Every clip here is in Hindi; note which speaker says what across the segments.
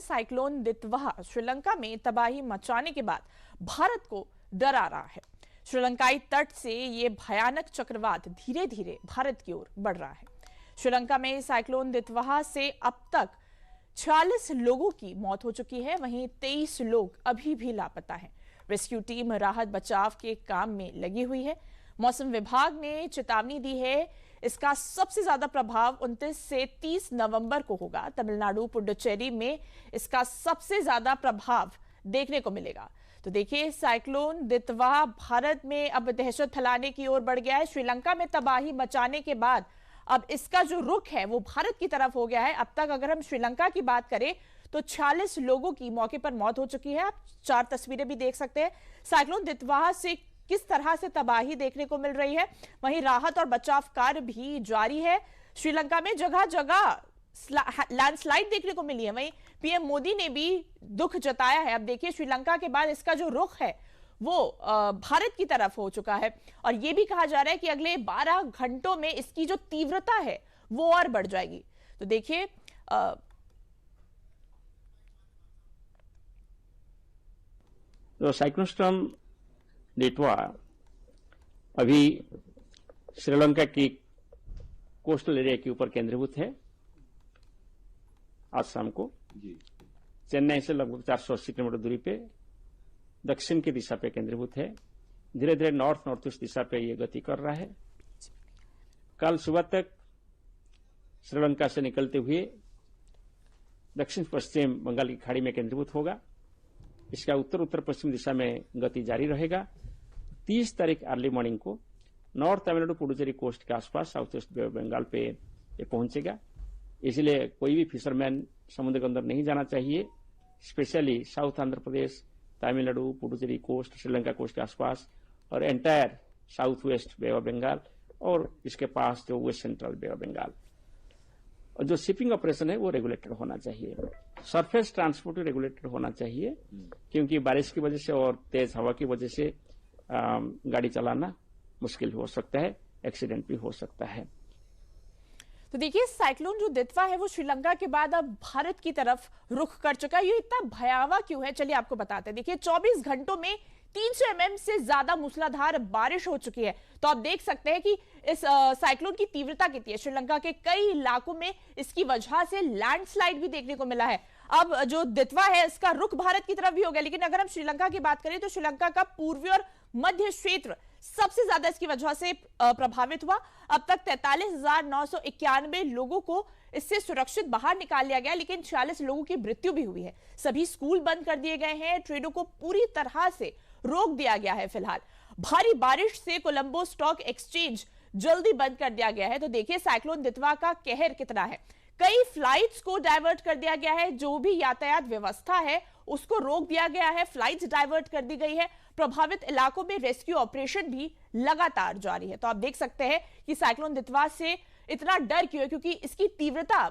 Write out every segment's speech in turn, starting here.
Speaker 1: साइक्लोन दितवाह श्रीलंका में तबाही मचाने के बाद भारत को डरा रहा है। श्रीलंकाई तट से ये भयानक चक्रवात धीरे धीरे भारत की ओर बढ़ रहा है। श्रीलंका में साइक्लोन दितवाह से अब तक 46 लोगों की मौत हो चुकी है, वहीं 23 लोग अभी भी लापता हैं। रेस्क्यू टीम राहत बचाव के काम में लगी हुई है। मौसम विभाग ने चेतावनी दी है, इसका सबसे ज्यादा प्रभाव 29 से 30 नवंबर को होगा। तमिलनाडु पुडुचेरी में इसका सबसे ज्यादा प्रभाव देखने को मिलेगा। तो देखिए, साइक्लोन दितवाह भारत में अब दहशत फैलाने की ओर बढ़ गया है। श्रीलंका में तबाही मचाने के बाद अब इसका जो रुख है वो भारत की तरफ हो गया है। अब तक अगर हम श्रीलंका की बात करें तो 46 लोगों की मौके पर मौत हो चुकी है। आप 4 तस्वीरें भी देख सकते हैं। साइक्लोन दितवाह से किस तरह से तबाही देखने को मिल रही है, वहीं राहत और बचाव कार्य भी जारी है। श्रीलंका में जगह जगह लैंडस्लाइड देखने को मिली है। वहीं पीएम मोदी ने भी दुख जताया है। अब देखिए, श्रीलंका के बाद इसका जो रुख है वो भारत की तरफ हो चुका है और यह भी कहा जा रहा है कि अगले 12 घंटों में इसकी जो तीव्रता है वो और बढ़ जाएगी। तो देखिए,
Speaker 2: तो साइक्लोन स्टॉर्म दितवाह अभी श्रीलंका की कोस्टल एरिया के ऊपर केंद्रीभूत है। आज शाम को चेन्नई से लगभग 480 किलोमीटर दूरी पे दक्षिण की दिशा पे केंद्रीभूत है। धीरे धीरे नॉर्थ नॉर्थ ईस्ट दिशा पे ये गति कर रहा है। कल सुबह तक श्रीलंका से निकलते हुए दक्षिण पश्चिम बंगाल की खाड़ी में केंद्रीभूत होगा। इसका उत्तर उत्तर पश्चिम दिशा में गति जारी रहेगा। 30 तारीख अर्ली मॉर्निंग को नॉर्थ तमिलनाडु पुडुचेरी कोस्ट के आसपास साउथ ईस्ट बंगाल पे ये पहुंचेगा। इसलिए कोई भी फिशरमैन समुद्र के अंदर नहीं जाना चाहिए। Specially south Andhra Pradesh, Tamil Nadu, Puducherry coast, Sri Lanka coast के आसपास और entire south west Bay of Bengal और इसके पास जो west central Bay of Bengal. और जो शिपिंग ऑपरेशन है वो रेगुलेटेड होना चाहिए। सरफेस ट्रांसपोर्ट रेगुलेटेड होना चाहिए, क्योंकि बारिश की वजह से और तेज हवा की वजह से गाड़ी चलाना मुश्किल हो सकता है, एक्सीडेंट भी हो सकता है।
Speaker 1: तो देखिए, साइक्लोन जो दितवाह है वो श्रीलंका के बाद अब भारत की तरफ रुख कर चुका है। ये इतना भयावह क्यों है, चलिए आपको बताते हैं। देखिए, 24 घंटों में 300 mm से ज्यादा मूसलाधार बारिश हो चुकी है। तो आप देख सकते हैं कि इस साइक्लोन की तीव्रता कितनी है। श्रीलंका के कई इलाकों में इसकी वजह से लैंडस्लाइड भी देखने को मिला है। अब जो दितवाह है इसका रुख भारत की तरफ भी हो गया, लेकिन अगर हम श्रीलंका की बात करें तो श्रीलंका का पूर्वी और मध्य क्षेत्र सबसे ज्यादा इसकी वजह से प्रभावित हुआ। अब तक 43,991 लोगों को इससे सुरक्षित बाहर निकाल लिया गया, लेकिन 46 लोगों की मृत्यु भी हुई है। सभी स्कूल बंद कर दिए गए हैं। ट्रेनों को पूरी तरह से रोक दिया गया है। फिलहाल भारी बारिश से कोलंबो स्टॉक एक्सचेंज जल्दी बंद कर दिया गया है। तो देखिए, साइक्लोन दितवाह का कहर कितना है। कई फ्लाइट्स को डाइवर्ट कर दिया गया है। जो भी यातायात व्यवस्था है उसको रोक दिया गया है। फ्लाइट्स डाइवर्ट कर दी गई है। प्रभावित इलाकों में रेस्क्यू ऑपरेशन भी लगातार जारी है। तो आप देख सकते हैं कि साइक्लोन दितवाह से इतना डर क्यों है, क्योंकि इसकी तीव्रता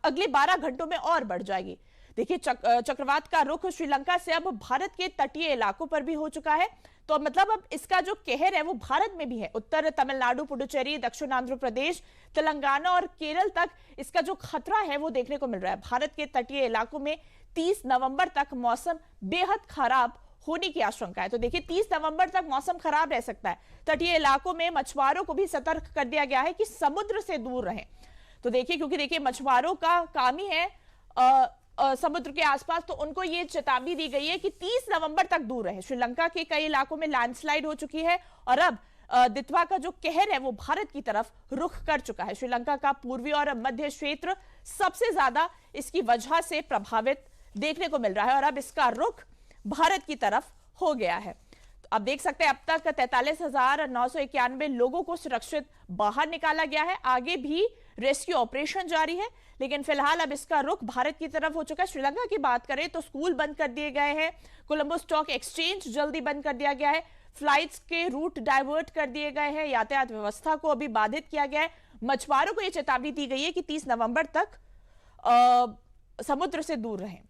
Speaker 1: अगले 12 घंटों में और बढ़ जाएगी। देखिए, चक्रवात का रुख श्रीलंका से अब भारत के तटीय इलाकों पर भी हो चुका है। तो मतलब अब इसका जो कहर है वो भारत में भी है। उत्तर तमिलनाडु, पुडुचेरी, दक्षिण आंध्र प्रदेश, तेलंगाना और केरल तक इसका जो खतरा है वो देखने को मिल रहा है। भारत के तटीय इलाकों में 30 नवंबर तक मौसम बेहद खराब होने की आशंका है। तो देखिए, 30 नवंबर तक मौसम खराब रह सकता है। तटीय इलाकों में मछुआरों को भी सतर्क कर दिया गया है कि समुद्र से दूर रहें। तो देखिए, क्योंकि देखिए मछुआरों का काम ही है समुद्र के आसपास, तो उनको ये चेतावनी दी गई है कि 30 नवंबर तक दूर रहे। श्रीलंका के कई इलाकों में लैंडस्लाइड हो चुकी है और अब दितवाह का जो कहर है वो भारत की तरफ रुख कर चुका है। श्रीलंका का पूर्वी और मध्य क्षेत्र सबसे ज्यादा इसकी वजह से प्रभावित देखने को मिल रहा है और अब इसका रुख भारत की तरफ हो गया है। तो आप देख सकते हैं, अब तक 43,991 लोगों को सुरक्षित बाहर निकाला गया है। आगे भी रेस्क्यू ऑपरेशन जारी है, लेकिन फिलहाल अब इसका रुख भारत की तरफ हो चुका है। श्रीलंका की बात करें तो स्कूल बंद कर दिए गए हैं। कोलंबो स्टॉक एक्सचेंज जल्दी बंद कर दिया गया है। फ्लाइट्स के रूट डाइवर्ट कर दिए गए हैं। यातायात व्यवस्था को अभी बाधित किया गया है। मछुआरों को यह चेतावनी दी गई है कि 30 नवंबर तक समुद्र से दूर रहें।